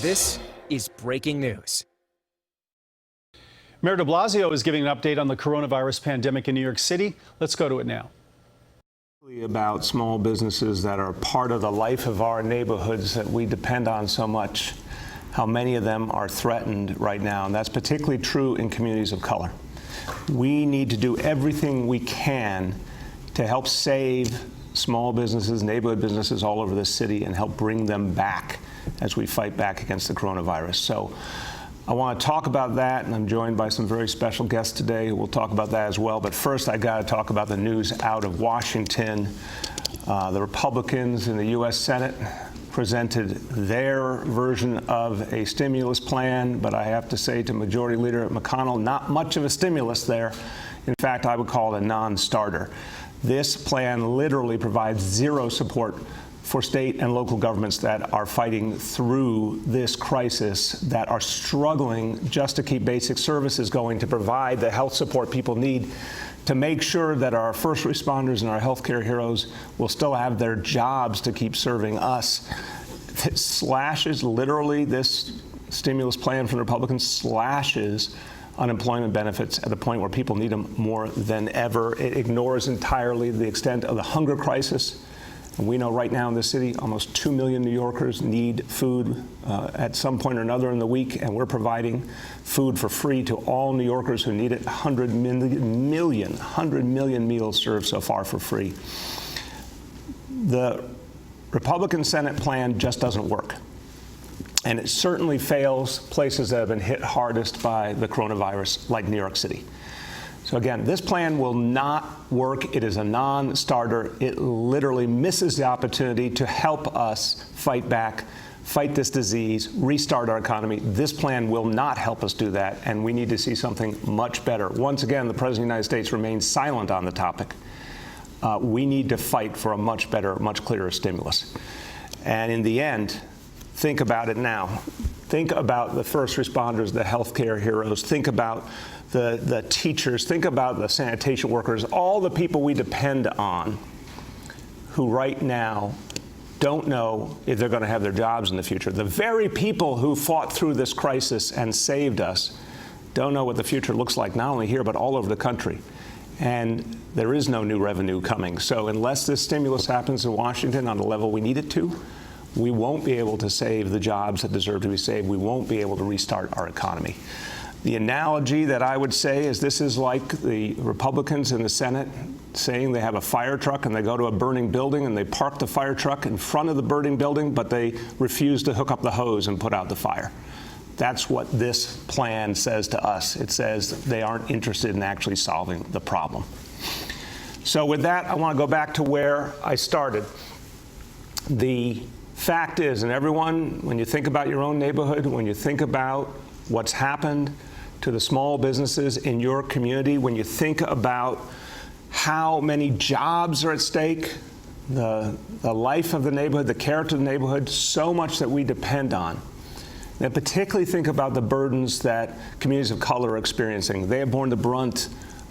This is breaking news. Mayor de Blasio is giving an update on the coronavirus pandemic in New York City. Let's go to it now. About small businesses that are part of the life of our neighborhoods that we depend on so much, how many of them are threatened right now, and that's particularly true in communities of color. We need to do everything we can to help save small businesses, neighborhood businesses all over the city and help bring them back as we fight back against the coronavirus. So I want to talk about that, and I'm joined by some very special guests today who will talk about that as well. But first, I got to talk about the news out of Washington. The Republicans in the U.S. Senate presented their version of a stimulus plan, but I have to say to Majority Leader McConnell, not much of a stimulus there. In fact, I would call it a non-starter. This plan literally provides zero support for state and local governments that are fighting through this crisis, that are struggling just to keep basic services going, to provide the health support people need, to make sure that our first responders and our healthcare heroes will still have their jobs to keep serving us. It slashes, literally, this stimulus plan from the Republicans slashes unemployment benefits at the point where people need them more than ever. It ignores entirely the extent of the hunger crisis. And we know right now in the city, almost 2 million New Yorkers need food at some point or another in the week, and we're providing food for free to all New Yorkers who need it. 100 million meals served so far for free. The Republican Senate plan just doesn't work. And it certainly fails places that have been hit hardest by the coronavirus, like New York City. So again, this plan will not work. It is a non-starter. It literally misses the opportunity to help us fight back, fight this disease, restart our economy. This plan will not help us do that, and we need to see something much better. Once again, the President of the United States remains silent on the topic. We need to fight for a much better, much clearer stimulus. And in the end, think about it now. Think about the first responders, the healthcare heroes. Think about the teachers. Think about the sanitation workers, all the people we depend on who right now don't know if they're going to have their jobs in the future. The very people who fought through this crisis and saved us don't know what the future looks like, not only here, but all over the country. And there is no new revenue coming. So unless this stimulus happens in Washington on the level we need it to, we won't be able to save the jobs that deserve to be saved. We won't be able to restart our economy. The analogy that I would say is this is like the Republicans in the Senate saying they have a fire truck and they go to a burning building and they park the fire truck in front of the burning building, but they refuse to hook up the hose and put out the fire. That's what this plan says to us. It says they aren't interested in actually solving the problem. So with that, I want to go back to where I started. The fact is, and everyone, when you think about your own neighborhood, when you think about what's happened to the small businesses in your community, when you think about how many jobs are at stake, the life of the neighborhood, the character of the neighborhood, so much that we depend on. And particularly think about the burdens that communities of color are experiencing. They have borne the brunt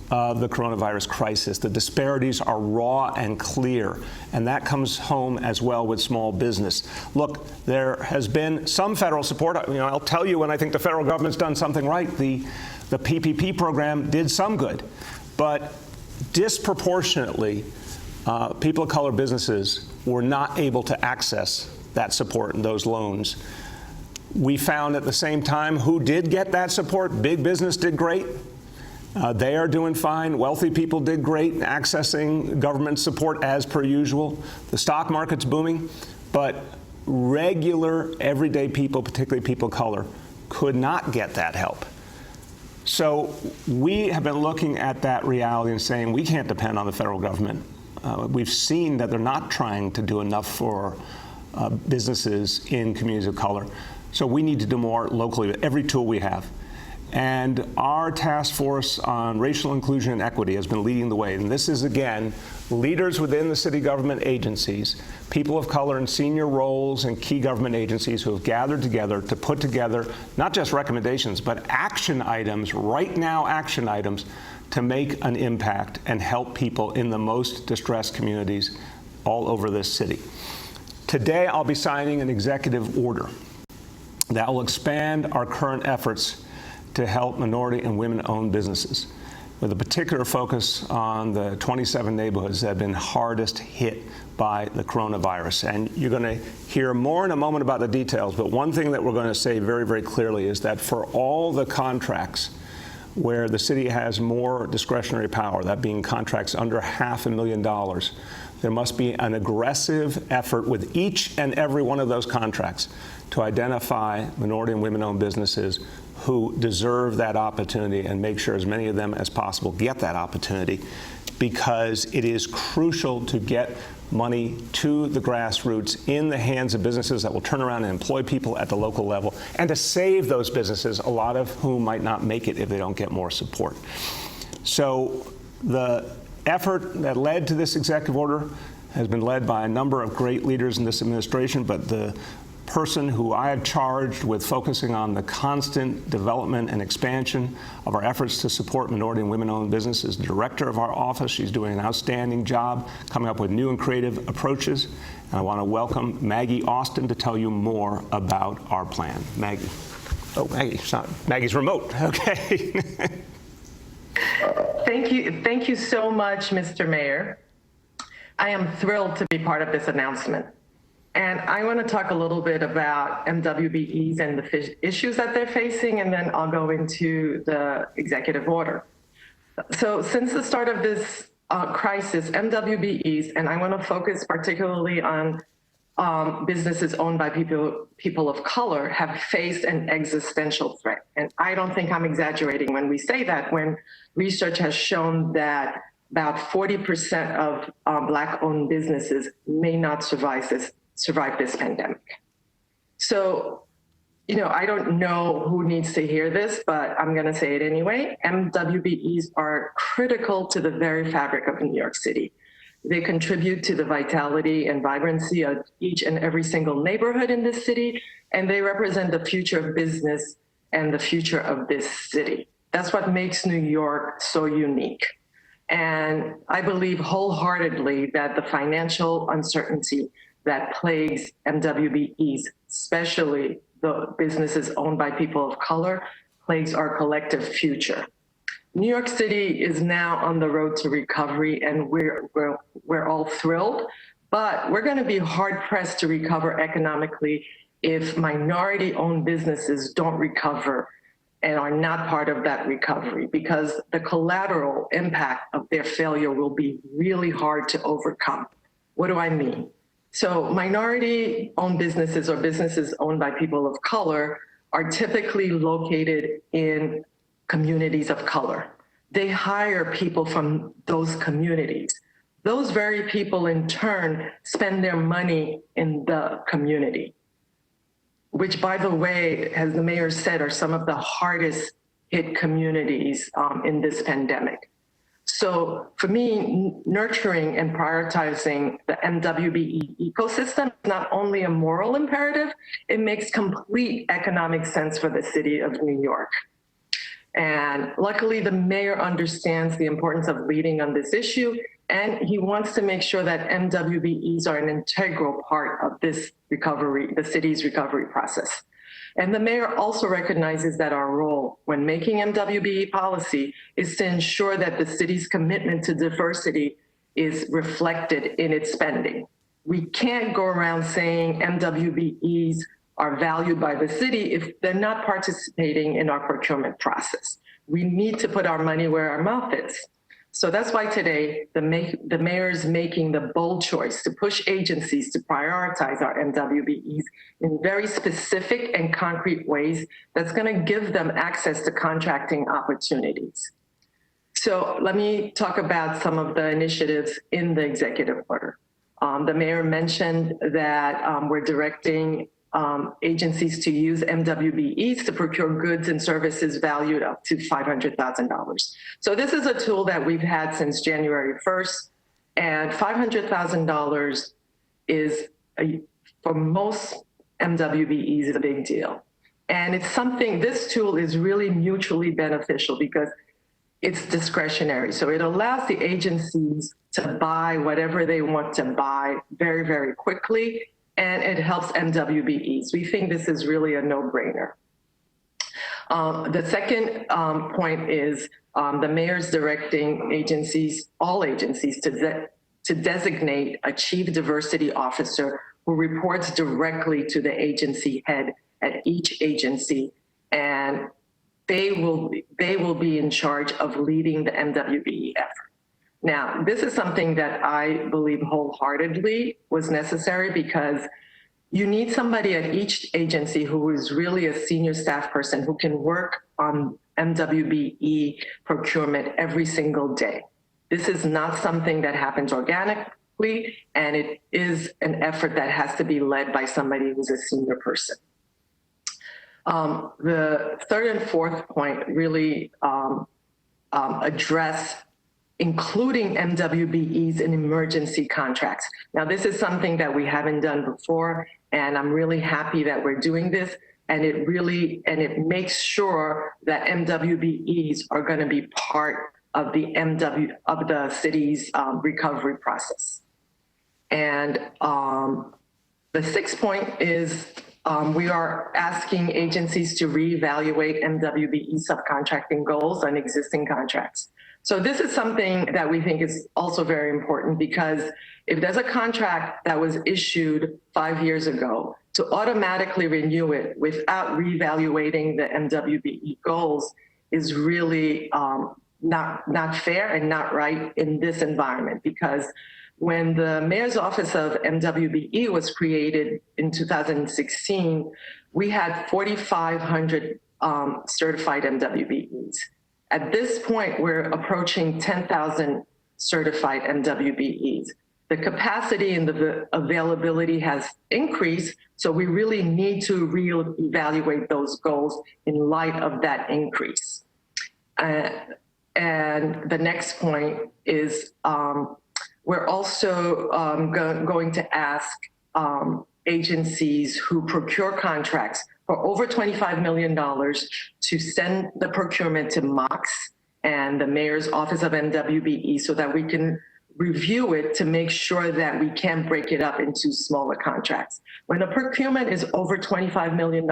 of the coronavirus crisis. The disparities are raw and clear, and that comes home as well with small business. Look, there has been some federal support. I'll tell you when I think the federal government's done something right. The PPP program did some good, but disproportionately, people of color businesses were not able to access that support and those loans. We found at the same time who did get that support. Big business did great. They are doing fine. Wealthy people did great, accessing government support as per usual. The stock market's booming, but regular, everyday people, particularly people of color, could not get that help. So we have been looking at that reality and saying we can't depend on the federal government. We've seen that they're not trying to do enough for businesses in communities of color. So we need to do more locally with every tool we have. And our task force on racial inclusion and equity has been leading the way. And this is, again, leaders within the city government agencies, people of color in senior roles and key government agencies who have gathered together to put together not just recommendations, but action items, right now action items, to make an impact and help people in the most distressed communities all over this city. Today, I'll be signing an executive order that will expand our current efforts to help minority and women-owned businesses, with a particular focus on the 27 neighborhoods that have been hardest hit by the coronavirus. And you're going to hear more in a moment about the details, but one thing that we're going to say very, very clearly is that for all the contracts where the city has more discretionary power, that being contracts under $500,000, there must be an aggressive effort with each and every one of those contracts to identify minority and women-owned businesses who deserve that opportunity and make sure as many of them as possible get that opportunity, because it is crucial to get money to the grassroots in the hands of businesses that will turn around and employ people at the local level, and to save those businesses, a lot of whom might not make it if they don't get more support. So the effort that led to this executive order has been led by a number of great leaders in this administration, but the person who I have charged with focusing on the constant development and expansion of our efforts to support minority and women-owned businesses, the director of our office. She's doing an outstanding job coming up with new and creative approaches. And I want to welcome Maggie Austin to tell you more about our plan. Maggie. Oh, Maggie's remote. Okay. Thank you so much, Mr. Mayor. I am thrilled to be part of this announcement. And I want to talk a little bit about MWBEs and the issues that they're facing, and then I'll go into the executive order. So since the start of this crisis, MWBEs, and I want to focus particularly on businesses owned by people of color, have faced an existential threat. And I don't think I'm exaggerating when we say that, when research has shown that about 40% of Black-owned businesses may not survive this pandemic. So, I don't know who needs to hear this, but I'm going to say it anyway. MWBEs are critical to the very fabric of New York City. They contribute to the vitality and vibrancy of each and every single neighborhood in this city, and they represent the future of business and the future of this city. That's what makes New York so unique. And I believe wholeheartedly that the financial uncertainty that plagues MWBEs, especially the businesses owned by people of color, plagues our collective future. New York City is now on the road to recovery, and we're all thrilled, but we're going to be hard pressed to recover economically if minority-owned businesses don't recover and are not part of that recovery, because the collateral impact of their failure will be really hard to overcome. What do I mean? So minority-owned businesses or businesses owned by people of color are typically located in communities of color. They hire people from those communities. Those very people in turn spend their money in the community, which, by the way, as the mayor said, are some of the hardest hit communities in this pandemic. So for me, nurturing and prioritizing the MWBE ecosystem is not only a moral imperative, it makes complete economic sense for the city of New York. And luckily, the mayor understands the importance of leading on this issue, and he wants to make sure that MWBEs are an integral part of this recovery, the city's recovery process. And the mayor also recognizes that our role when making MWBE policy is to ensure that the city's commitment to diversity is reflected in its spending. We can't go around saying MWBEs are valued by the city if they're not participating in our procurement process. We need to put our money where our mouth is. So that's why today the mayor is making the bold choice to push agencies to prioritize our MWBEs in very specific and concrete ways that's going to give them access to contracting opportunities. So let me talk about some of the initiatives in the executive order. The mayor mentioned that we're directing agencies to use MWBEs to procure goods and services valued up to $500,000. So this is a tool that we've had since January 1st, and $500,000 is, for most MWBEs, a big deal. And it's something, this tool is really mutually beneficial because it's discretionary. So it allows the agencies to buy whatever they want to buy very, very quickly and it helps MWBEs. We think this is really a no-brainer. The second point is the mayor's directing agencies, all agencies, to designate a chief diversity officer who reports directly to the agency head at each agency, and they will be in charge of leading the MWBE effort. Now, this is something that I believe wholeheartedly was necessary, because you need somebody at each agency who is really a senior staff person who can work on MWBE procurement every single day. This is not something that happens organically, and it is an effort that has to be led by somebody who's a senior person. The third and fourth point really address including MWBEs in emergency contracts. Now, this is something that we haven't done before, and I'm really happy that we're doing this. And it makes sure that MWBEs are going to be part of the city's recovery process. And the sixth point is we are asking agencies to reevaluate MWBE subcontracting goals on existing contracts. So this is something that we think is also very important, because if there's a contract that was issued 5 years ago, to automatically renew it without reevaluating the MWBE goals is really not fair and not right in this environment. Because when the mayor's office of MWBE was created in 2016, we had 4,500 certified MWBEs. At this point, we're approaching 10,000 certified MWBEs. The capacity and the availability has increased, so we really need to reevaluate those goals in light of that increase. And the next point is we're also going to ask agencies who procure contracts for over $25 million to send the procurement to MOX and the mayor's office of MWBE so that we can review it to make sure that we can break it up into smaller contracts. When a procurement is over $25 million,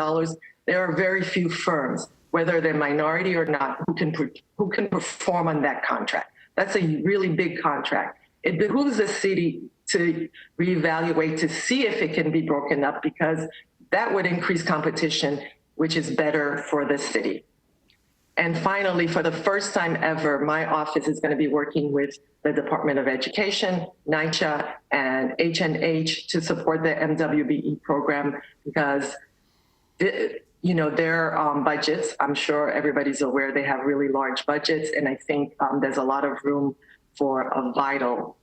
there are very few firms, whether they're minority or not, who can perform on that contract. That's a really big contract. It behooves the city to reevaluate to see if it can be broken up, because that would increase competition, which is better for the city. And finally, for the first time ever, my office is going to be working with the Department of Education, NYCHA, and H&H to support the MWBE program, because their budgets, I'm sure everybody's aware, they have really large budgets, and I think there's a lot of room for a vital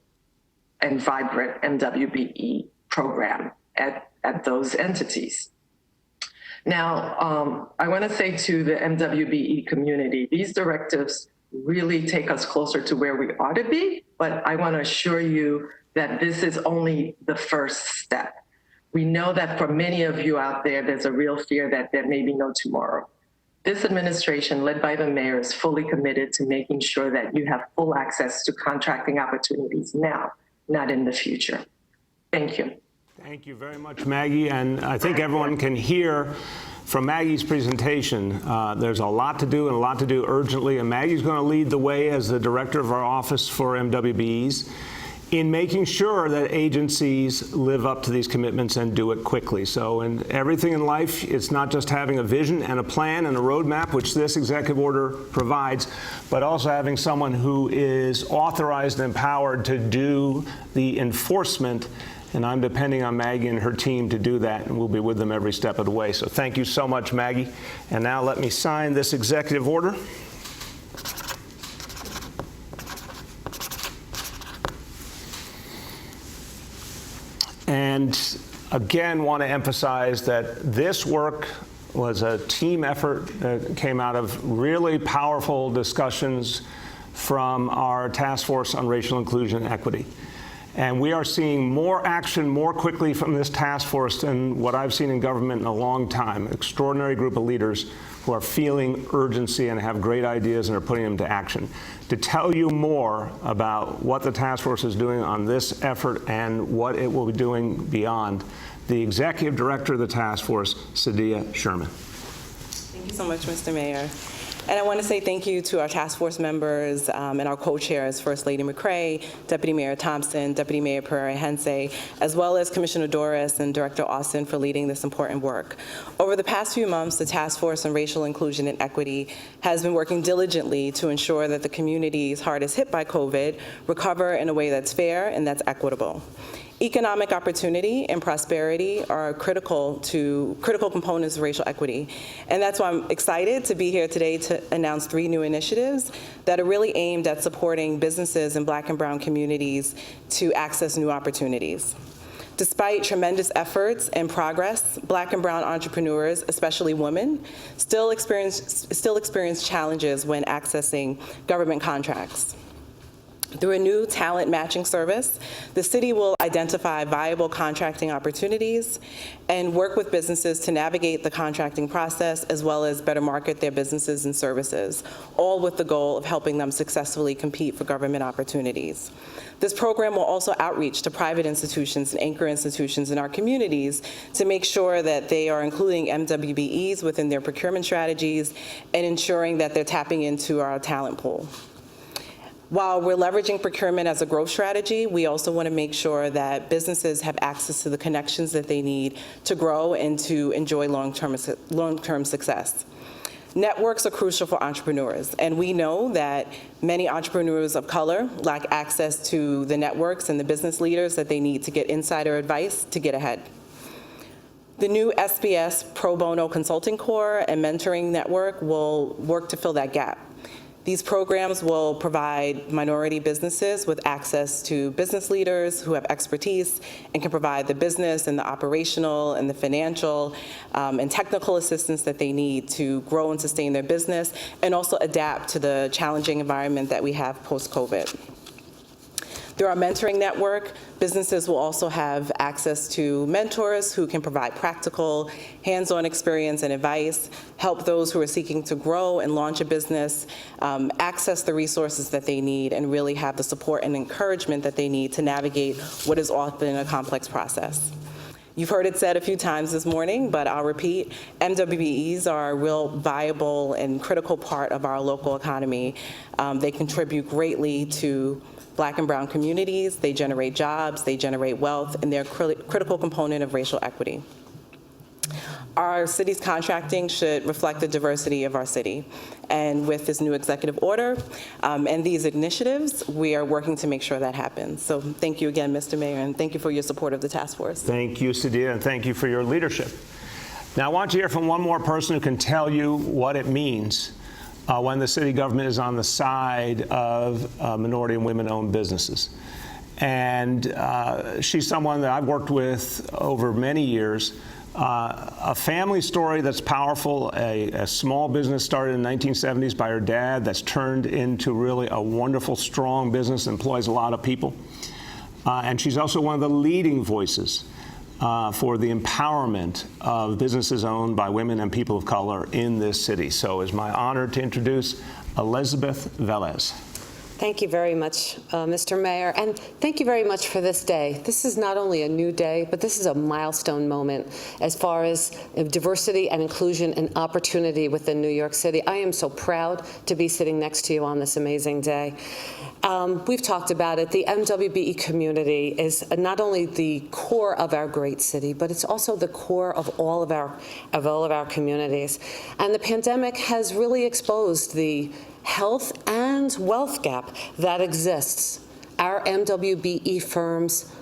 and vibrant MWBE program at those entities. Now, I want to say to the MWBE community, these directives really take us closer to where we ought to be, but I want to assure you that this is only the first step. We know that for many of you out there, there's a real fear that there may be no tomorrow. This administration, led by the mayor, is fully committed to making sure that you have full access to contracting opportunities now, not in the future. Thank you. Thank you very much, Maggie. And I think everyone can hear from Maggie's presentation, there's a lot to do and a lot to do urgently. And Maggie's going to lead the way as the director of our office for MWBEs in making sure that agencies live up to these commitments and do it quickly. So in everything in life, it's not just having a vision and a plan and a roadmap, which this executive order provides, but also having someone who is authorized and empowered to do the enforcement. And I'm depending on Maggie and her team to do that, and we'll be with them every step of the way. So thank you so much, Maggie. And now let me sign this executive order. And again, want to emphasize that this work was a team effort that came out of really powerful discussions from our task force on racial inclusion and equity. And we are seeing more action more quickly from this task force than what I've seen in government in a long time. Extraordinary group of leaders who are feeling urgency and have great ideas and are putting them to action. To tell you more about what the task force is doing on this effort and what it will be doing beyond, the Executive Director of the Task Force, Sadia Sherman. Thank you so much, Mr. Mayor. And I want to say thank you to our task force members and our co-chairs, First Lady McCray, Deputy Mayor Thompson, Deputy Mayor Pereira-Hensay, as well as Commissioner Doris and Director Austin for leading this important work. Over the past few months, the Task Force on Racial Inclusion and Equity has been working diligently to ensure that the communities hardest hit by COVID recover in a way that's fair and that's equitable. Economic opportunity and prosperity are critical components of racial equity. And that's why I'm excited to be here today to announce 3 new initiatives that are really aimed at supporting businesses in Black and brown communities to access new opportunities. Despite tremendous efforts and progress, Black and brown entrepreneurs, especially women, still experience challenges when accessing government contracts. Through a new talent matching service, the city will identify viable contracting opportunities and work with businesses to navigate the contracting process as well as better market their businesses and services, all with the goal of helping them successfully compete for government opportunities. This program will also outreach to private institutions and anchor institutions in our communities to make sure that they are including MWBEs within their procurement strategies and ensuring that they're tapping into our talent pool. While we're leveraging procurement as a growth strategy, we also want to make sure that businesses have access to the connections that they need to grow and to enjoy long-term success. Networks are crucial for entrepreneurs, and we know that many entrepreneurs of color lack access to the networks and the business leaders that they need to get insider advice to get ahead. The new SBS Pro Bono Consulting Corps and Mentoring Network will work to fill that gap. These programs will provide minority businesses with access to business leaders who have expertise and can provide the business and the operational and the financial and technical assistance that they need to grow and sustain their business and also adapt to the challenging environment that we have post-COVID. Through our mentoring network, businesses will also have access to mentors who can provide practical, hands-on experience and advice, help those who are seeking to grow and launch a business, access the resources that they need, and really have the support and encouragement that they need to navigate what is often a complex process. You've heard it said a few times this morning, but I'll repeat, MWBEs are a real viable and critical part of our local economy. They contribute greatly to Black and brown communities, they generate jobs, they generate wealth, and they're a critical component of racial equity. Our city's contracting should reflect the diversity of our city. And with this new executive order and these initiatives, we are working to make sure that happens. So thank you again, Mr. Mayor, and thank you for your support of the task force. Thank you, Sadia, and thank you for your leadership. Now, I want to hear from one more person who can tell you what it means when the city government is on the side of minority and women-owned businesses. And she's someone that I've worked with over many years. A family story that's powerful, a small business started in the 1970s by her dad that's turned into really a wonderful, strong business, employs a lot of people. And she's also one of the leading voices for the empowerment of businesses owned by women and people of color in this city. So it's my honor to introduce Elizabeth Velez. Thank you very much, Mr. Mayor, and thank you very much for this day. This is not only a new day, but this is a milestone moment as far as diversity and inclusion and opportunity within New York City. I am so proud to be sitting next to you on this amazing day. We've talked about it. The MWBE community is not only the core of our great city, but it's also the core of all of our communities. And the pandemic has really exposed the health and wealth gap that exists. Our MWBE firms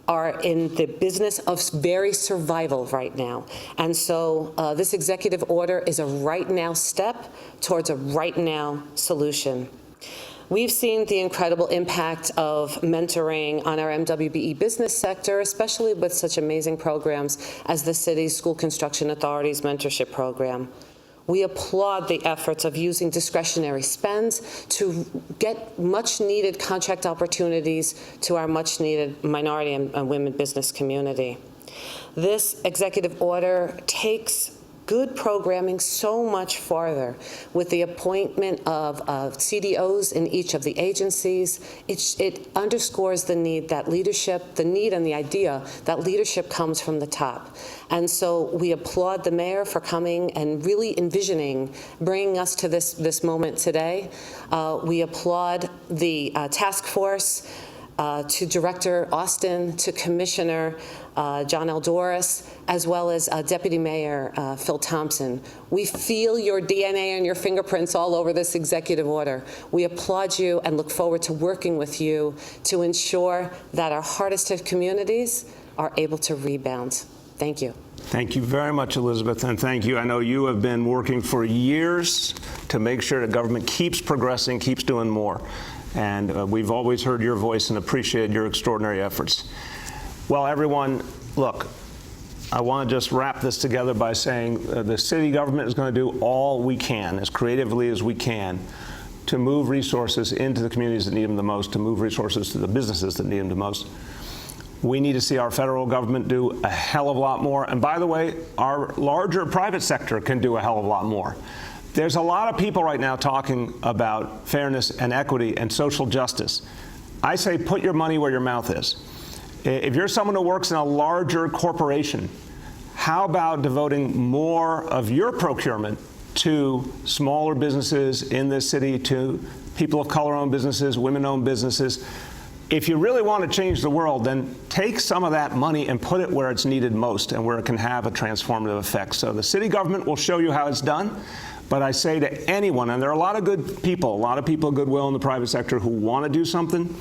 are in the business of very survival right now. And so this executive order is a right now step towards a right now solution. We've seen the incredible impact of mentoring on our MWBE business sector, especially with such amazing programs as the city's School Construction Authority's mentorship program. We applaud the efforts of using discretionary spends to get much-needed contract opportunities to our much-needed minority and women business community. This executive order takes good programming so much farther with the appointment of CDOs in each of the agencies. It underscores the need that leadership, the need and the idea that leadership comes from the top. And so we applaud the mayor for coming and really envisioning bringing us to this moment today. We applaud the task force, to Director Austin, to Commissioner John Eldoris, as well as Deputy Mayor Phil Thompson. We feel your DNA and your fingerprints all over this executive order. We applaud you and look forward to working with you to ensure that our hardest hit communities are able to rebound. Thank you. Thank you very much, Elizabeth, and thank you. I know you have been working for years to make sure the government keeps progressing, keeps doing more. And we've always heard your voice and appreciated your extraordinary efforts. Well, everyone, look, I want to just wrap this together by saying the city government is going to do all we can, as creatively as we can, to move resources into the communities that need them the most, to move resources to the businesses that need them the most. We need to see our federal government do a hell of a lot more. And by the way, our larger private sector can do a hell of a lot more. There's a lot of people right now talking about fairness and equity and social justice. I say put your money where your mouth is. If you're someone who works in a larger corporation, how about devoting more of your procurement to smaller businesses in this city, to people of color-owned businesses, women-owned businesses? If you really want to change the world, then take some of that money and put it where it's needed most and where it can have a transformative effect. So the city government will show you how it's done. But I say to anyone, and there are a lot of good people, a lot of people of goodwill in the private sector who want to do something,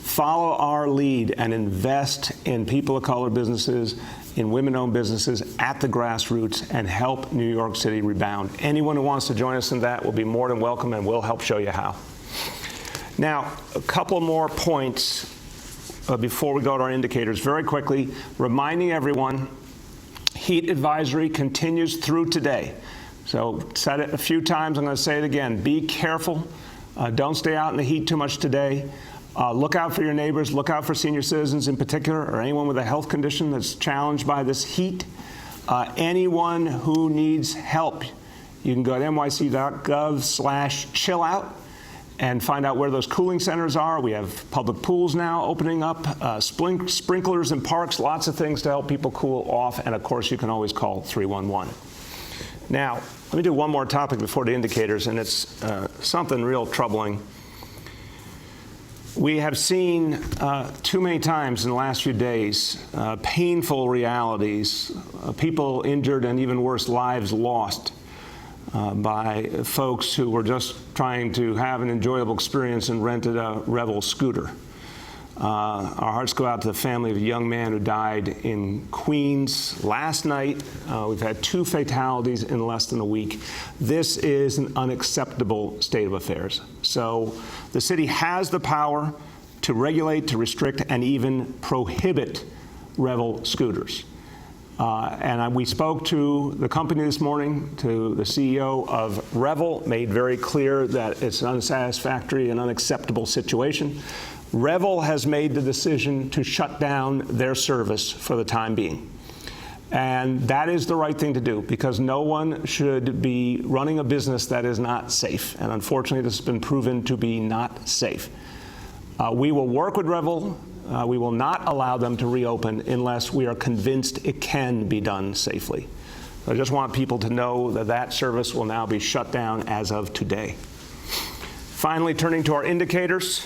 follow our lead and invest in people of color businesses, in women-owned businesses at the grassroots, and help New York City rebound. Anyone who wants to join us in that will be more than welcome, and we'll help show you how. Now, a couple more points before we go to our indicators. Very quickly, reminding everyone, heat advisory continues through today. So said it a few times, I'm going to say it again. Be careful. Don't stay out in the heat too much today. Look out for your neighbors. Look out for senior citizens in particular, or anyone with a health condition that's challenged by this heat. Anyone who needs help, you can go to nyc.gov/chillout and find out where those cooling centers are. We have public pools now opening up, sprinklers in parks, lots of things to help people cool off. And of course, you can always call 311. Now, let me do one more topic before the indicators, and it's something real troubling. We have seen too many times in the last few days painful realities, people injured and even worse, lives lost by folks who were just trying to have an enjoyable experience and rented a Revel scooter. Our hearts go out to the family of a young man who died in Queens last night. We've had 2 fatalities in less than a week. This is an unacceptable state of affairs. So the city has the power to regulate, to restrict, and even prohibit Revel scooters. And we spoke to the company this morning, to the CEO of Revel, made very clear that it's an unsatisfactory and unacceptable situation. Revel has made the decision to shut down their service for the time being. And that is the right thing to do, because no one should be running a business that is not safe. And unfortunately, this has been proven to be not safe. We will work with Revel. We will not allow them to reopen unless we are convinced it can be done safely. I just want people to know that that service will now be shut down as of today. Finally, turning to our indicators.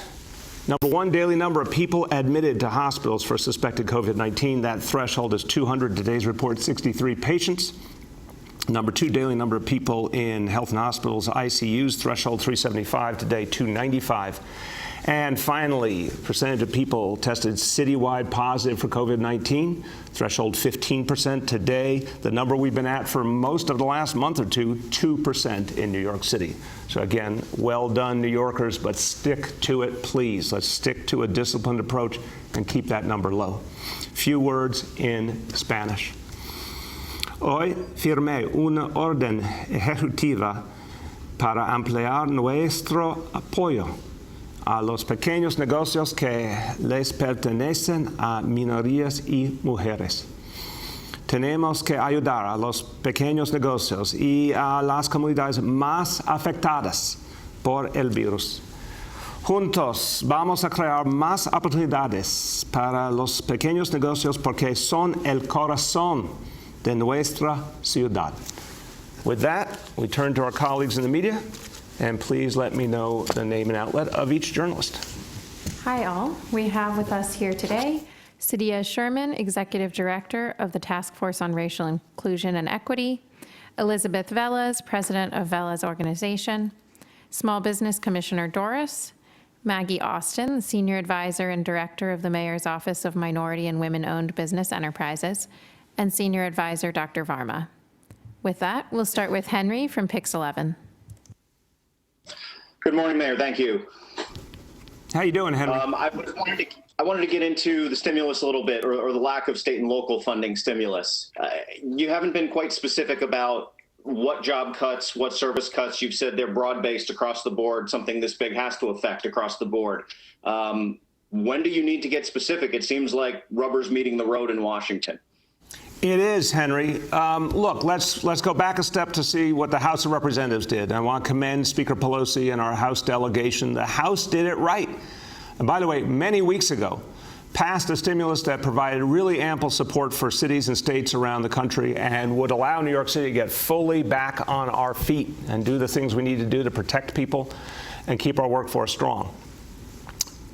Number 1, daily number of people admitted to hospitals for suspected COVID-19. That threshold is 200. Today's report, 63 patients. Number 2, daily number of people in health and hospitals, ICUs, threshold 375. Today, 295. And finally, percentage of people tested citywide positive for COVID-19, threshold 15% today. The number we've been at for most of the last month or two, 2% in New York City. So again, well done, New Yorkers, but stick to it, please. Let's stick to a disciplined approach and keep that number low. Few words in Spanish. Hoy firmé una orden ejecutiva para ampliar nuestro apoyo a los pequeños negocios que les pertenecen a minorías y mujeres. tenemos que ayudar a los pequeños negocios y a las comunidades más afectadas por el virus. Juntos vamos a crear más oportunidades para los pequeños negocios porque son el corazón de nuestra ciudad. With that, we turn to our colleagues in the media, and please let me know the name and outlet of each journalist. Hi, all. We have with us here today Sadia Sherman, Executive Director of the Task Force on Racial Inclusion and Equity, Elizabeth Velez, President of Velez Organization, Small Business Commissioner Doris, Maggie Austin, the Senior Advisor and Director of the Mayor's Office of Minority and Women-Owned Business Enterprises, and Senior Advisor Dr. Varma. With that, we'll start with Henry from Pix 11. Good morning, Mayor. Thank you. How you doing, Henry? I wanted to get into the stimulus a little bit, or the lack of state and local funding stimulus. You haven't been quite specific about what job cuts, what service cuts. You've said they're broad-based across the board. Something this big has to affect across the board. When do you need to get specific? It seems like rubber's meeting the road in Washington. It is, Henry. Look, let's go back a step to see what the House of Representatives did. I want to commend Speaker Pelosi and our House delegation. The House did it right. And by the way, many weeks ago, passed a stimulus that provided really ample support for cities and states around the country and would allow New York City to get fully back on our feet and do the things we need to do to protect people and keep our workforce strong.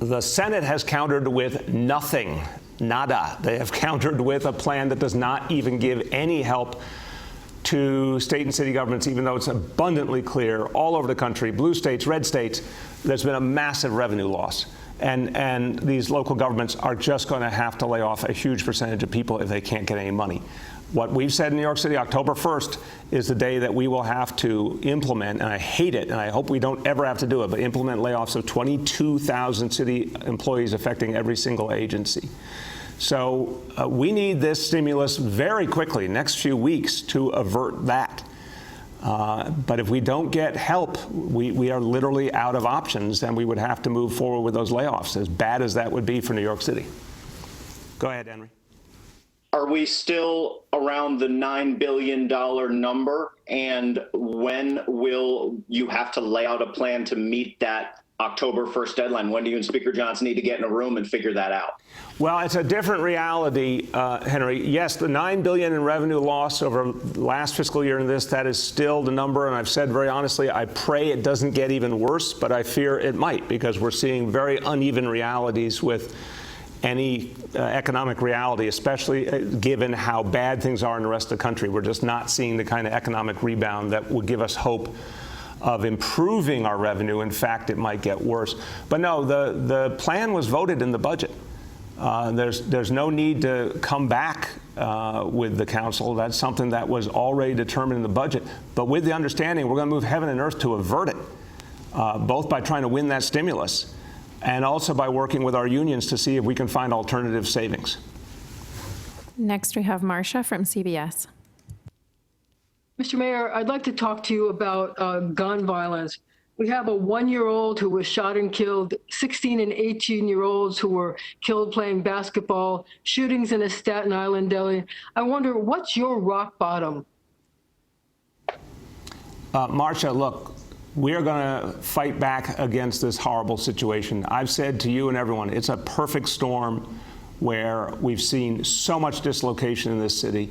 The Senate has countered with nothing, nada. They have countered with a plan that does not even give any help to state and city governments, even though it's abundantly clear all over the country, blue states, red states, there's been a massive revenue loss. And these local governments are just going to have to lay off a huge percentage of people if they can't get any money. What we've said in New York City, October 1st, is the day that we will have to implement, and I hate it, and I hope we don't ever have to do it, but implement layoffs of 22,000 city employees affecting every single agency. So we need this stimulus very quickly, next few weeks, to avert that. But if we don't get help, we are literally out of options, and we would have to move forward with those layoffs, as bad as that would be for New York City. Go ahead, Henry. Are we still around the $9 billion number? And when will you have to lay out a plan to meet that October 1st deadline? When do you and Speaker Johnson need to get in a room and figure that out? Well, it's a different reality, Henry. Yes, the $9 billion in revenue loss over last fiscal year and this, that is still the number. And I've said very honestly, I pray it doesn't get even worse, but I fear it might, because we're seeing very uneven realities with any economic reality, especially given how bad things are in the rest of the country. We're just not seeing the kind of economic rebound that would give us hope of improving our revenue. In fact, it might get worse. But no, the plan was voted in the budget. There's no need to come back with the council. That's something that was already determined in the budget. But with the understanding, we're going to move heaven and earth to avert it, both by trying to win that stimulus and also by working with our unions to see if we can find alternative savings. Next, we have Marcia from CBS. Mr. Mayor, I'd like to talk to you about gun violence. We have a 1-year-old who was shot and killed, 16 and 18-year-olds who were killed playing basketball, shootings in a Staten Island deli. I wonder, what's your rock bottom? Marcia, look, we are going to fight back against this horrible situation. I've said to you and everyone, it's a perfect storm where we've seen so much dislocation in this city,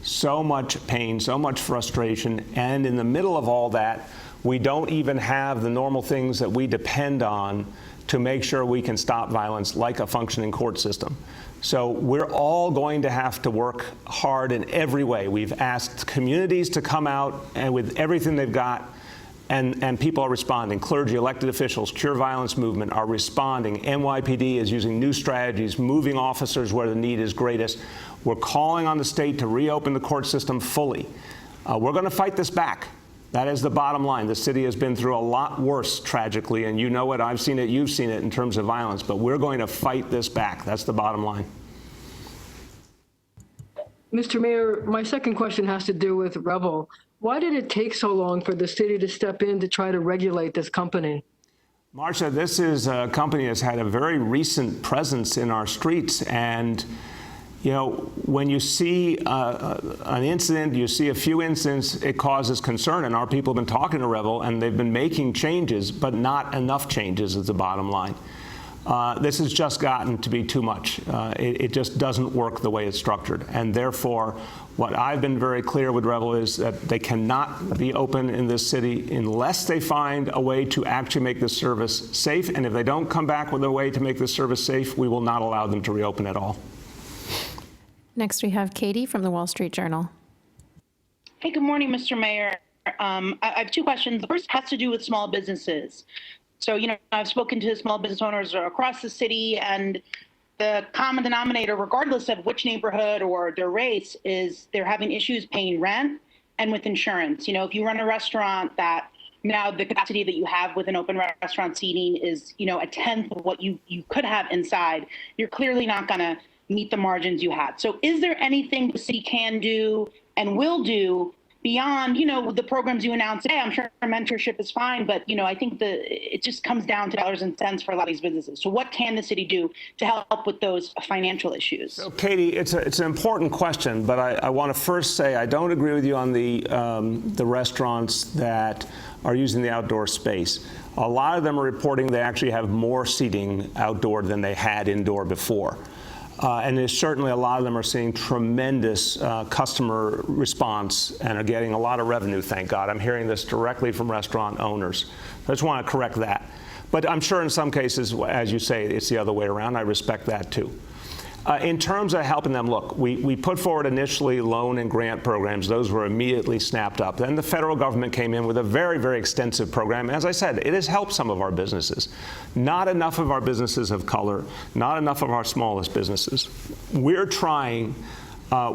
so much pain, so much frustration, and in the middle of all that, we don't even have the normal things that we depend on to make sure we can stop violence, like a functioning court system. So we're all going to have to work hard in every way. We've asked communities to come out and with everything they've got, and people are responding. Clergy, elected officials, Cure Violence Movement are responding. NYPD is using new strategies, moving officers where the need is greatest. We're calling on the state to reopen the court system fully. We're going to fight this back. That is the bottom line. The city has been through a lot worse, tragically, and you know it, I've seen it, you've seen it in terms of violence, but we're going to fight this back. That's the bottom line. Mr. Mayor, my second question has to do with Revel. Why did it take so long for the city to step in to try to regulate this company? Marcia, this is a company that's had a very recent presence in our streets, and You know, when you see an incident, you see a few incidents, it causes concern. And our people have been talking to Revel, and they've been making changes, but not enough changes is the bottom line. This has just gotten to be too much. It just doesn't work the way it's structured. And therefore, what I've been very clear with Revel is that they cannot be open in this city unless they find a way to actually make this service safe. And if they don't come back with a way to make this service safe, we will not allow them to reopen at all. Next, we have Katie from the Wall Street Journal. Hey, good morning, Mr. Mayor. I have two questions. The first has to do with small businesses. So, you know, I've spoken to small business owners across the city, and the common denominator, regardless of which neighborhood or their race, is they're having issues paying rent and with insurance. You know, if you run a restaurant that now the capacity that you have with an open restaurant seating is, you know, a tenth of what you could have inside, you're clearly not going to meet the margins you had. So is there anything the city can do and will do beyond, you know, the programs you announced today? I'm sure mentorship is fine, but, you know, I think it just comes down to dollars and cents for a lot of these businesses. So what can the city do to help with those financial issues? So, Katie, it's an important question, but I want to first say I don't agree with you on the restaurants that are using the outdoor space. A lot of them are reporting they actually have more seating outdoor than they had indoor before. And there's certainly a lot of them are seeing tremendous customer response and are getting a lot of revenue, thank God. I'm hearing this directly from restaurant owners. I just want to correct that. But I'm sure in some cases, as you say, it's the other way around. I respect that too. In terms of helping them, look, we put forward initially loan and grant programs. Those were immediately snapped up. Then the federal government came in with a very, very extensive program. As I said, it has helped some of our businesses. Not enough of our businesses of color, not enough of our smallest businesses. We're trying,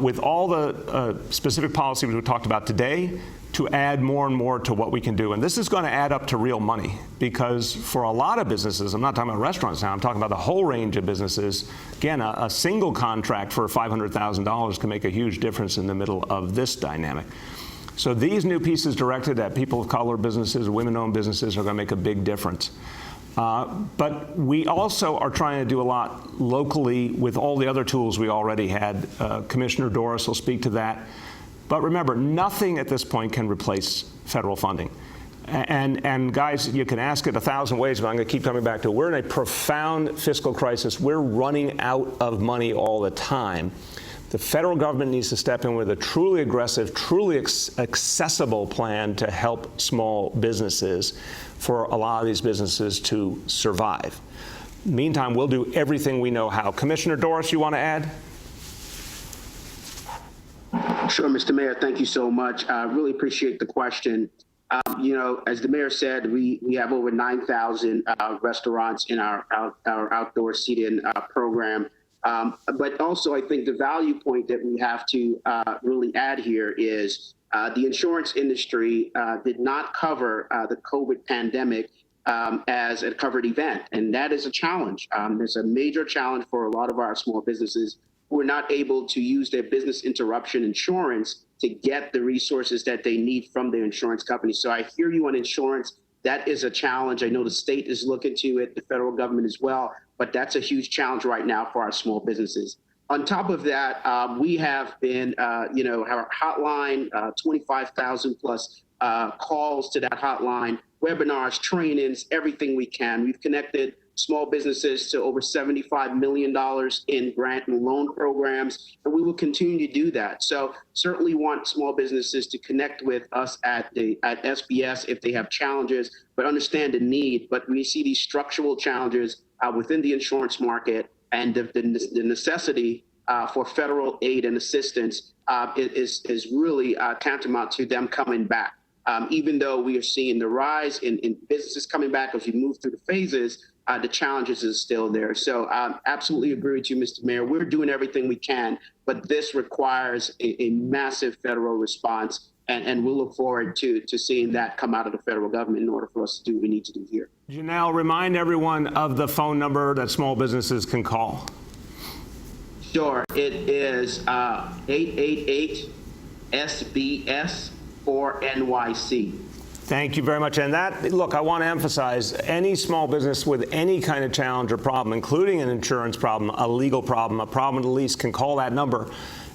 with all the specific policies we talked about today, to add more and more to what we can do. And this is going to add up to real money, because for a lot of businesses, I'm not talking about restaurants now, I'm talking about the whole range of businesses. Again, a single contract for $500,000 can make a huge difference in the middle of this dynamic. So these new pieces directed at people of color businesses, women-owned businesses, are going to make a big difference. But we also are trying to do a lot locally with all the other tools we already had. Commissioner Doris will speak to that. But remember, nothing at this point can replace federal funding. And guys, you can ask it 1,000 ways, but I'm going to keep coming back to it. We're in a profound fiscal crisis. We're running out of money all the time. The federal government needs to step in with a truly aggressive, truly accessible plan to help small businesses, for a lot of these businesses to survive. Meantime, we'll do everything we know how. Commissioner Doris, you want to add? Sure, Mr. Mayor, thank you so much. I really appreciate the question. You know, as the mayor said, we have over 9,000 restaurants in our outdoor seating program. But also, I think the value point that we have to really add here is the insurance industry did not cover the COVID pandemic as a covered event. And that is a challenge. There's a major challenge for a lot of our small businesses who are not able to use their business interruption insurance to get the resources that they need from their insurance company. So I hear you on insurance. That is a challenge. I know the state is looking to it, the federal government as well, but that's a huge challenge right now for our small businesses. On top of that, we have been, you know, our hotline, 25,000 plus calls to that hotline, webinars, trainings, everything we can. We've connected small businesses to over $75 million in grant and loan programs, and we will continue to do that. So certainly want small businesses to connect with us at SBS if they have challenges, but understand the need. But we see these structural challenges within the insurance market, and the necessity for federal aid and assistance is really tantamount to them coming back. Even though we are seeing the rise in businesses coming back as we move through the phases, the challenges is still there. So absolutely agree with you, Mr. Mayor. We're doing everything we can, but this requires a massive federal response, and we'll look forward to seeing that come out of the federal government in order for us to do what we need to do here. Janelle, remind everyone of the phone number that small businesses can call. Sure, it is 888-SBS-4NYC. Thank you very much. And that, look, I want to emphasize any small business with any kind of challenge or problem, including an insurance problem, a legal problem, a problem with the lease, can call that number.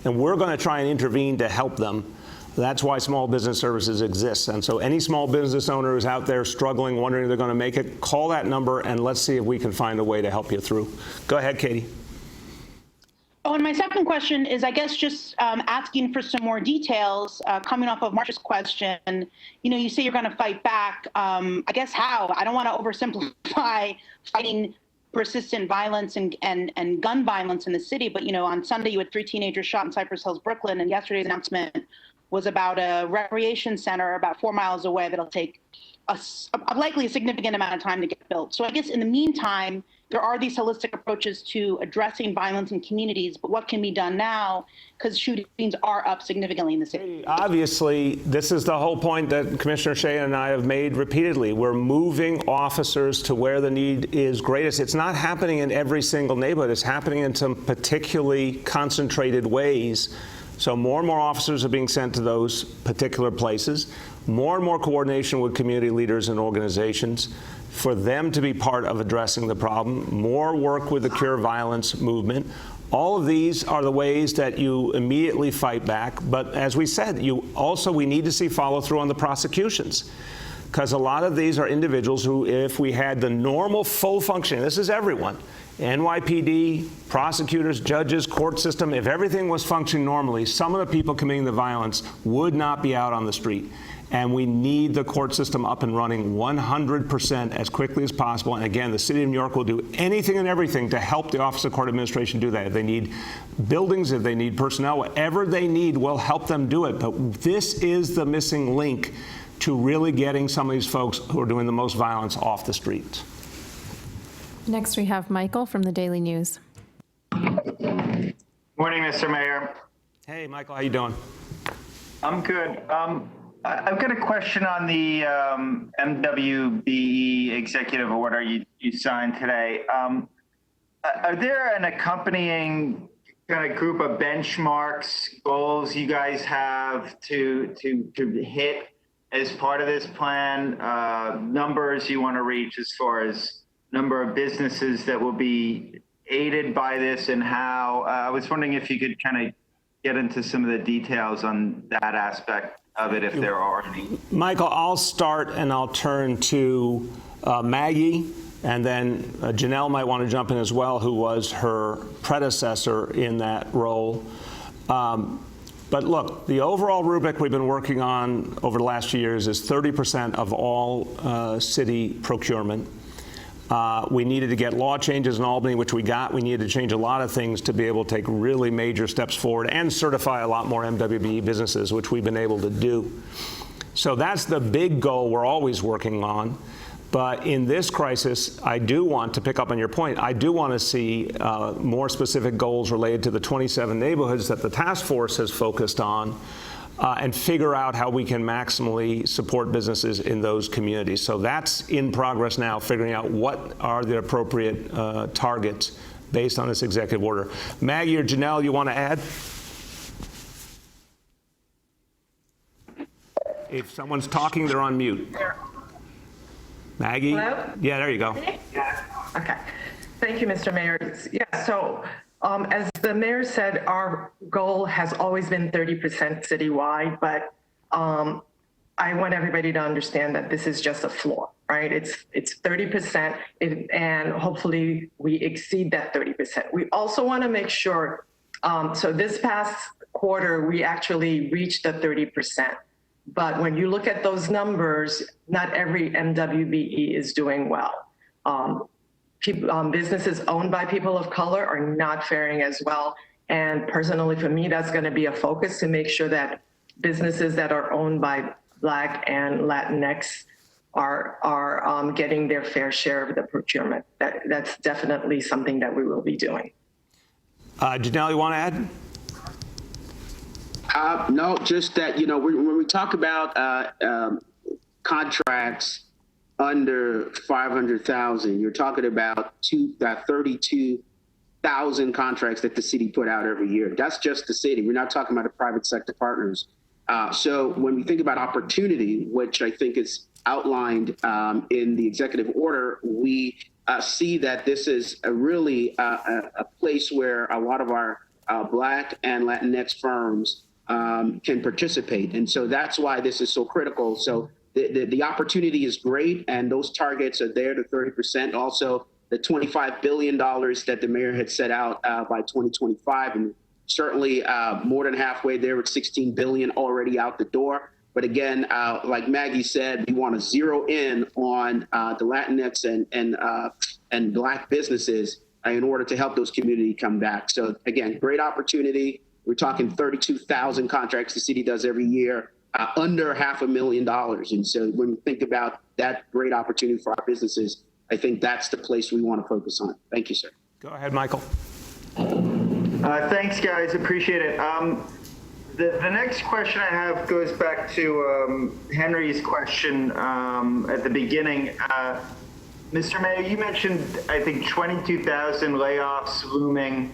And we're going to try and intervene to help them. That's why Small Business Services exists. And so any small business owner who's out there struggling, wondering if they're going to make it, call that number and let's see if we can find a way to help you through. Go ahead, Katie. Oh, and my second question is, I guess, just asking for some more details, coming off of Marcia's question. You know, you say you're going to fight back. I guess how? I don't want to oversimplify fighting persistent violence and gun violence in the city. But, you know, on Sunday, you had 3 teenagers shot in Cypress Hills, Brooklyn. And yesterday's announcement was about a recreation center about 4 miles away that'll take likely a significant amount of time to get built. So I guess in the meantime, there are these holistic approaches to addressing violence in communities, but what can be done now? Because shootings are up significantly in the city. Obviously, this is the whole point that Commissioner Shea and I have made repeatedly. We're moving officers to where the need is greatest. It's not happening in every single neighborhood. It's happening in some particularly concentrated ways. So more and more officers are being sent to those particular places. More and more coordination with community leaders and organizations for them to be part of addressing the problem. More work with the Cure Violence movement. All of these are the ways that you immediately fight back. But as we said, we need to see follow through on the prosecutions. Because a lot of these are individuals who, if we had the normal full functioning, this is everyone, NYPD, prosecutors, judges, court system, if everything was functioning normally, some of the people committing the violence would not be out on the street. And we need the court system up and running 100% as quickly as possible. And again, the City of New York will do anything and everything to help the Office of Court Administration do that. If they need buildings, if they need personnel, whatever they need, we'll help them do it. But this is the missing link to really getting some of these folks who are doing the most violence off the streets. Next, we have Michael from the Daily News. Morning, Mr. Mayor. Hey, Michael, how you doing? I'm good. I've got a question on the MWBE executive order you signed today. Are there an accompanying kind of group of benchmarks, goals you guys have to hit as part of this plan? Numbers you want to reach as far as number of businesses that will be aided by this and how? I was wondering if you could kind of get into some of the details on that aspect of it, if there are any. Michael, I'll start and I'll turn to Maggie, and then Janelle might want to jump in as well, who was her predecessor in that role. But look, the overall rubric we've been working on over the last few years is 30% of all city procurement. We needed to get law changes in Albany, which we got. We needed to change a lot of things to be able to take really major steps forward and certify a lot more MWBE businesses, which we've been able to do. So that's the big goal we're always working on. But in this crisis, I do want to pick up on your point. I do want to see more specific goals related to the 27 neighborhoods that the task force has focused on. And figure out how we can maximally support businesses in those communities. So that's in progress now, figuring out what are the appropriate targets based on this executive order. Maggie or Janelle, you want to add? If someone's talking, they're on mute. Maggie? Hello? Yeah, there you go. Okay. Thank you, Mr. Mayor. Yeah, so as the mayor said, our goal has always been 30% citywide, but I want everybody to understand that this is just a floor, right? It's 30%, and hopefully we exceed that 30%. We also want to make sure, so this past quarter, we actually reached the 30%. But when you look at those numbers, not every MWBE is doing well. Businesses owned by people of color are not faring as well. And personally, for me, that's going to be a focus to make sure that businesses that are owned by Black and Latinx are getting their fair share of the procurement. That's definitely something that we will be doing. Janelle, you want to add? No, just that, when we talk about contracts under 500,000, you're talking about 32,000 contracts that the city put out every year. That's just the city. We're not talking about the private sector partners So when we think about opportunity, which I think is outlined in the executive order, we see that this is really a place where a lot of our Black and Latinx firms can participate. And so that's why this is so critical. So the opportunity is great, and those targets are there to 30%. Also, the $25 billion that the mayor had set out by 2025, and certainly more than halfway there with $16 billion already out the door. But again, like Maggie said, we want to zero in on the Latinx and Black businesses in order to help those communities come back. So again, great opportunity. We're talking 32,000 contracts the city does every year, under $500,000. And so when we think about that great opportunity for our businesses, I think that's the place we want to focus on. Thank you, sir. Go ahead, Michael. Thanks, guys. Appreciate it. The next question I have goes back to Henry's question at the beginning. Mr. Mayor, you mentioned, I think, 22,000 layoffs looming.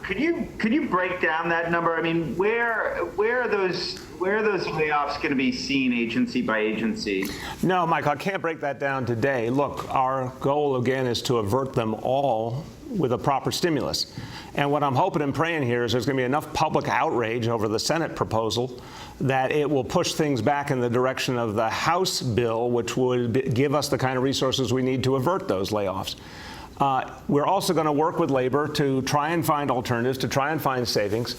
Could you break down that number? I mean, where are those layoffs going to be seen agency by agency? No, Michael, I can't break that down today. Look, our goal again is to avert them all with a proper stimulus. And what I'm hoping and praying here is there's going to be enough public outrage over the Senate proposal that it will push things back in the direction of the House bill, which would give us the kind of resources we need to avert those layoffs. We're also going to work with labor to try and find alternatives, to try and find savings.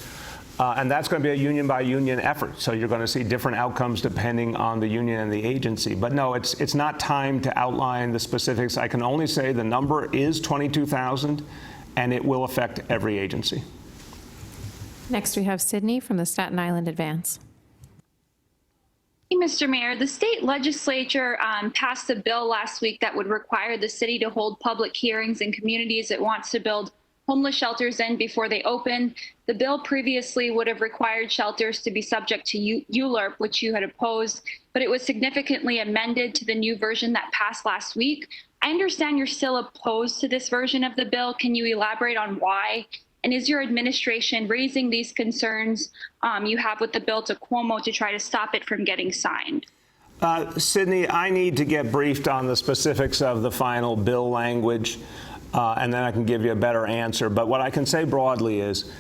And that's going to be a union by union effort. So you're going to see different outcomes depending on the union and the agency. But no, it's not time to outline the specifics. I can only say the number is 22,000, and it will affect every agency. Next, we have Sydney from the Staten Island Advance. Hey, Mr. Mayor, the state legislature passed a bill last week that would require the city to hold public hearings in communities it wants to build homeless shelters in before they open. The bill previously would have required shelters to be subject to ULURP, which you had opposed, but it was significantly amended to the new version that passed last week. I understand you're still opposed to this version of the bill. Can you elaborate on why? And is your administration raising these concerns you have with the bill to Cuomo to try to stop it from getting signed? Sydney, I need to get briefed on the specifics of the final bill language, and then I can give you a better answer. But what I can say broadly is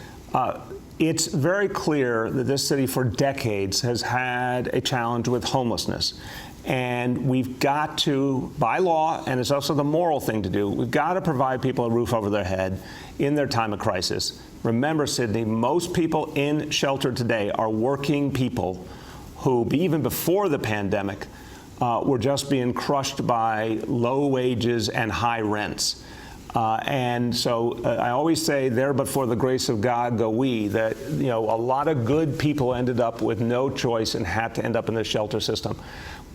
it's very clear that this city for decades has had a challenge with homelessness. And we've got to, by law, and it's also the moral thing to do, we've got to provide people a roof over their head in their time of crisis. Remember, Sydney, most people in shelter today are working people who, even before the pandemic, were just being crushed by low wages and high rents. And so I always say, there but for the grace of God go we, that a lot of good people ended up with no choice and had to end up in the shelter system.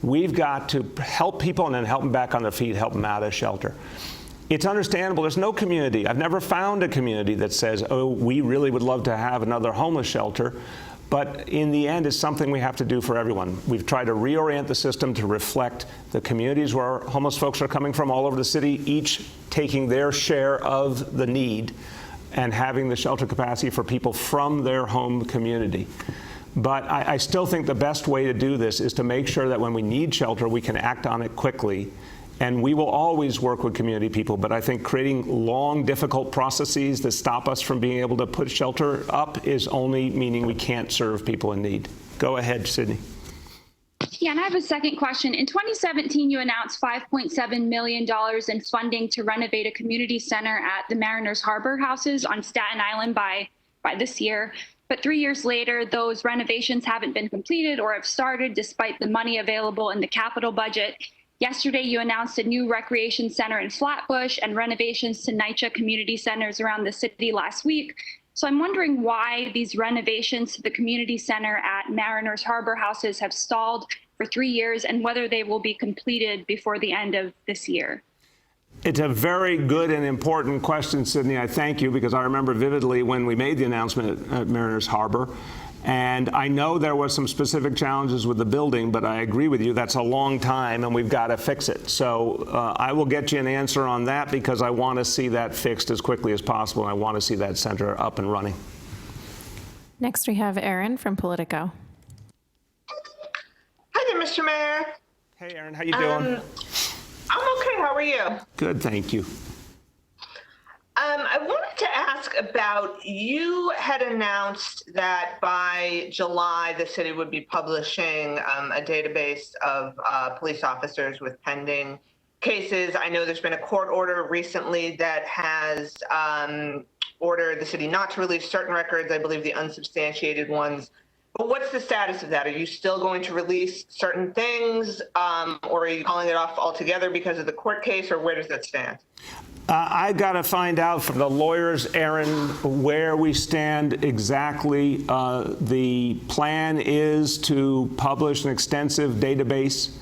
We've got to help people and then help them back on their feet, help them out of shelter. It's understandable. There's no community. I've never found a community that says, oh, we really would love to have another homeless shelter. But in the end, it's something we have to do for everyone. We've tried to reorient the system to reflect the communities where homeless folks are coming from all over the city, each taking their share of the need and having the shelter capacity for people from their home community. But I still think the best way to do this is to make sure that when we need shelter, we can act on it quickly. And we will always work with community people, but I think creating long, difficult processes that stop us from being able to put shelter up is only meaning we can't serve people in need. Go ahead, Sydney. Yeah, and I have a second question. In 2017, you announced $5.7 million in funding to renovate a community center at the Mariners Harbor houses on Staten Island by this year. But 3 years later, those renovations haven't been completed or have started despite the money available in the capital budget. Yesterday, you announced a new recreation center in Flatbush and renovations to NYCHA community centers around the city last week. So I'm wondering why these renovations to the community center at Mariners Harbor houses have stalled for 3 years and whether they will be completed before the end of this year. It's a very good and important question, Sydney. I thank you, because I remember vividly when we made the announcement at Mariners Harbor. And I know there were some specific challenges with the building, but I agree with you, that's a long time and we've got to fix it. So I will get you an answer on that, because I want to see that fixed as quickly as possible. And I want to see that center up and running. Next, we have Aaron from Politico. Next, we have Aaron from Politico. Next, we have Aaron from Politico. Mr. Mayor. Hey, Aaron, how you doing? I'm okay. How are you? Good, thank you. I wanted to ask about, you had announced that by July, the city would be publishing a database of police officers with pending cases. I know there's been a court order recently that has ordered the city not to release certain records, I believe the unsubstantiated ones. But what's the status of that? Are you still going to release certain things, or are you calling it off altogether because of the court case, or where does that stand? I got to find out from the lawyers, Aaron, where we stand exactly. The plan is to publish an extensive database.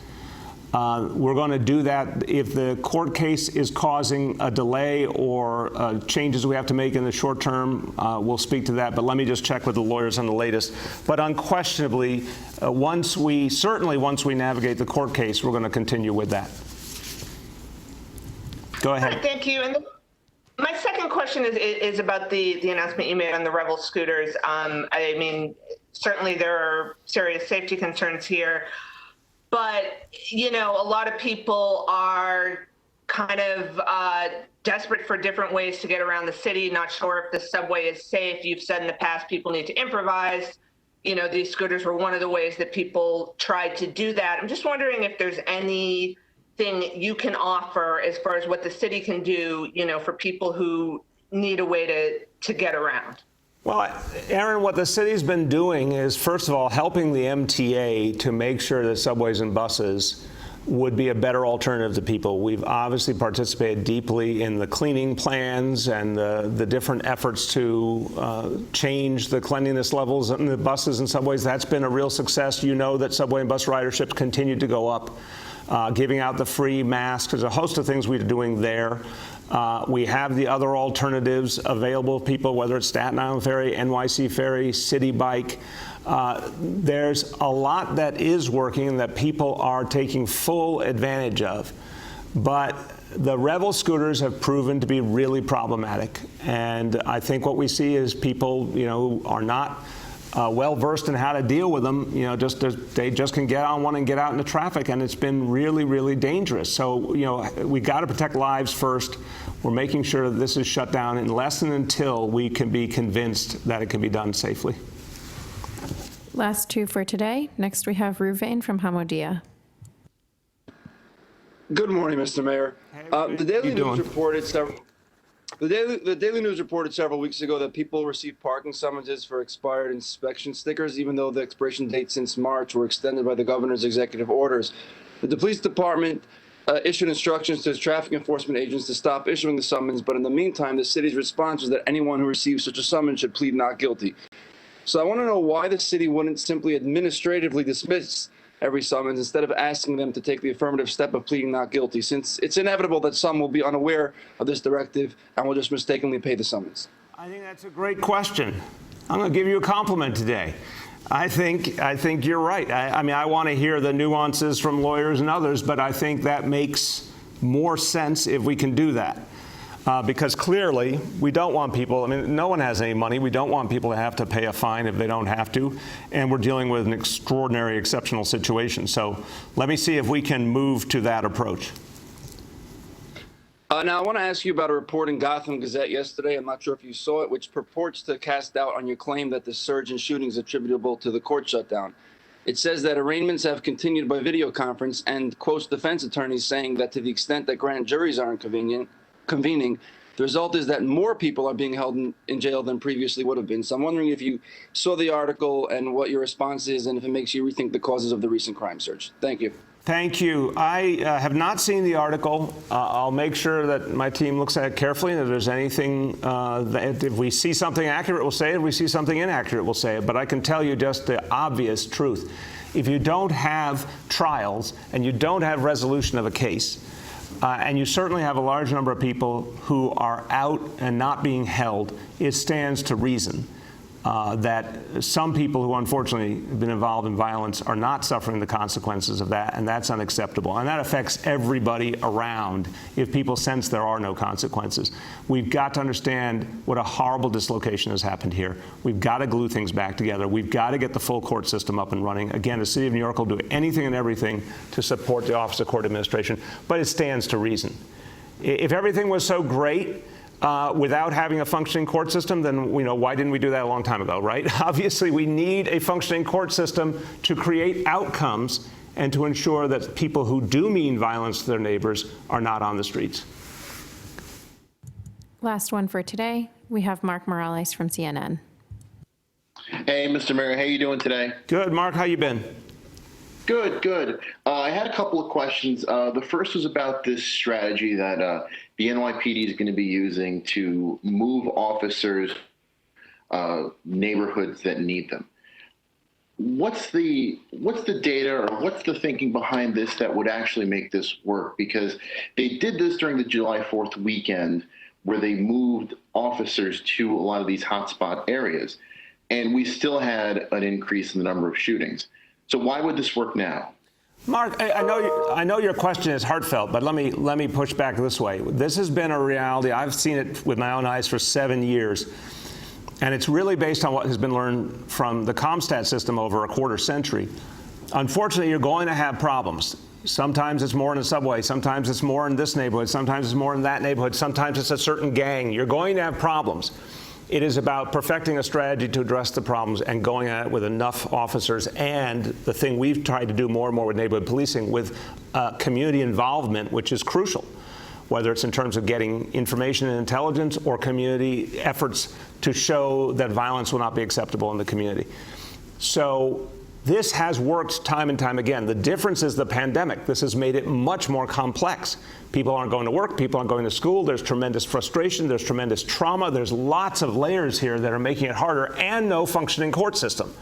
We're going to do that. If the court case is causing a delay or changes we have to make in the short term, we'll speak to that. But let me just check with the lawyers on the latest. But unquestionably, once we navigate the court case, we're going to continue with that. Go ahead. Right, thank you. And my second question is about the announcement you made on the Revel scooters. I mean, certainly there are serious safety concerns here, but, you know, a lot of people are kind of desperate for different ways to get around the city, not sure if the subway is safe. You've said in the past people need to improvise. You know, these scooters were one of the ways that people tried to do that. I'm just wondering if there's anything you can offer as far as what the city can do, you know, for people who need a way to get around. Well, Aaron, what the city's been doing is, first of all, helping the MTA to make sure that subways and buses would be a better alternative to people. We've obviously participated deeply in the cleaning plans and the different efforts to change the cleanliness levels in the buses and subways. That's been a real success. You know that subway and bus ridership continued to go up. Giving out the free masks. There's a host of things we're doing there. We have the other alternatives available to people, whether it's Staten Island Ferry, NYC Ferry, City Bike. There's a lot that is working and that people are taking full advantage of. But the Revel scooters have proven to be really problematic. And I think what we see is people, you know, who are not well versed in how to deal with them, you know, they just can get on one and get out into traffic, and it's been really, really dangerous. So, you know, we got to protect lives first. We're making sure that this is shut down unless and until we can be convinced that it can be done safely. Last two for today. Next, we have Ruvain from Hamodia. Good morning, Mr. Mayor. The Daily News reported The Daily News reported several weeks ago that people received parking summonses for expired inspection stickers, even though the expiration dates since March were extended by the governor's executive orders. The police department issued instructions to its traffic enforcement agents to stop issuing the summons, but in the meantime, the city's response was that anyone who receives such a summons should plead not guilty. So I want to know why the city wouldn't simply administratively dismiss every summons instead of asking them to take the affirmative step of pleading not guilty, since it's inevitable that some will be unaware of this directive and will just mistakenly pay the summons. I think that's a great question. I'm going to give you a compliment today. I think you're right. I mean, I want to hear the nuances from lawyers and others, but I think that makes more sense if we can do that. Because clearly, we don't want people, I mean, no one has any money. We don't want people to have to pay a fine if they don't have to. And we're dealing with an extraordinary, exceptional situation. So let me see if we can move to that approach. Now, I want to ask you about a report in Gotham Gazette yesterday. I'm not sure if you saw it, which purports to cast doubt on your claim that the surge in shootings attributable to the court shutdown. It says that arraignments have continued by video conference and quotes defense attorneys saying that to the extent that grand juries aren't convening, the result is that more people are being held in jail than previously would have been. So I'm wondering if you saw the article and what your response is, and if it makes you rethink the causes of the recent crime surge. Thank you. Thank you. I have not seen the article. I'll make sure that my team looks at it carefully, and if there's anything, that if we see something accurate, we'll say it. If we see something inaccurate, we'll say it. But I can tell you just the obvious truth. If you don't have trials and you don't have resolution of a case, and you certainly have a large number of people who are out and not being held, it stands to reason that some people who unfortunately have been involved in violence are not suffering the consequences of that, and that's unacceptable. And that affects everybody around if people sense there are no consequences. We've got to understand what a horrible dislocation has happened here. We've got to glue things back together. We've got to get the full court system up and running. Again, the City of New York will do anything and everything to support the Office of Court Administration, but it stands to reason. If everything was so great, without having a functioning court system, then why didn't we do that a long time ago, right? Obviously, we need a functioning court system to create outcomes and to ensure that people who do mean violence to their neighbors are not on the streets. Last one for today. We have Mark Morales from CNN. Hey, Mr. Mayor, how you doing today? Good, Mark. How you been? Good, good. I had a couple of questions. The first was about this strategy that the NYPD is going to be using to move officers neighborhoods that need them. What's the data or what's the thinking behind this that would actually make this work? Because they did this during the July 4th weekend where they moved officers to a lot of these hotspot areas, and we still had an increase in the number of shootings. So why would this work now? Mark, I know your question is heartfelt, but let me push back this way. This has been a reality. I've seen it with my own eyes for 7 years, and it's really based on what has been learned from the CompStat system over a quarter century. Unfortunately, you're going to have problems. Sometimes it's more in a subway, sometimes it's more in this neighborhood, sometimes it's more in that neighborhood, sometimes it's a certain gang. You're going to have problems. It is about perfecting a strategy to address the problems and going at it with enough officers, and the thing we've tried to do more and more with neighborhood policing, with community involvement, which is crucial, whether it's in terms of getting information and intelligence or community efforts to show that violence will not be acceptable in the community. So this has worked time and time again. The difference is the pandemic. This has made it much more complex. People aren't going to work, people aren't going to school, there's tremendous frustration, there's tremendous trauma, there's lots of layers here that are making it harder, and no functioning court system.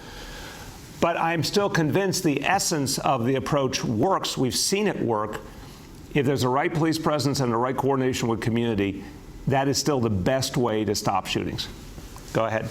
But I'm still convinced the essence of the approach works. We've seen it work. If there's a right police presence and the right coordination with community, that is still the best way to stop shootings. Go ahead.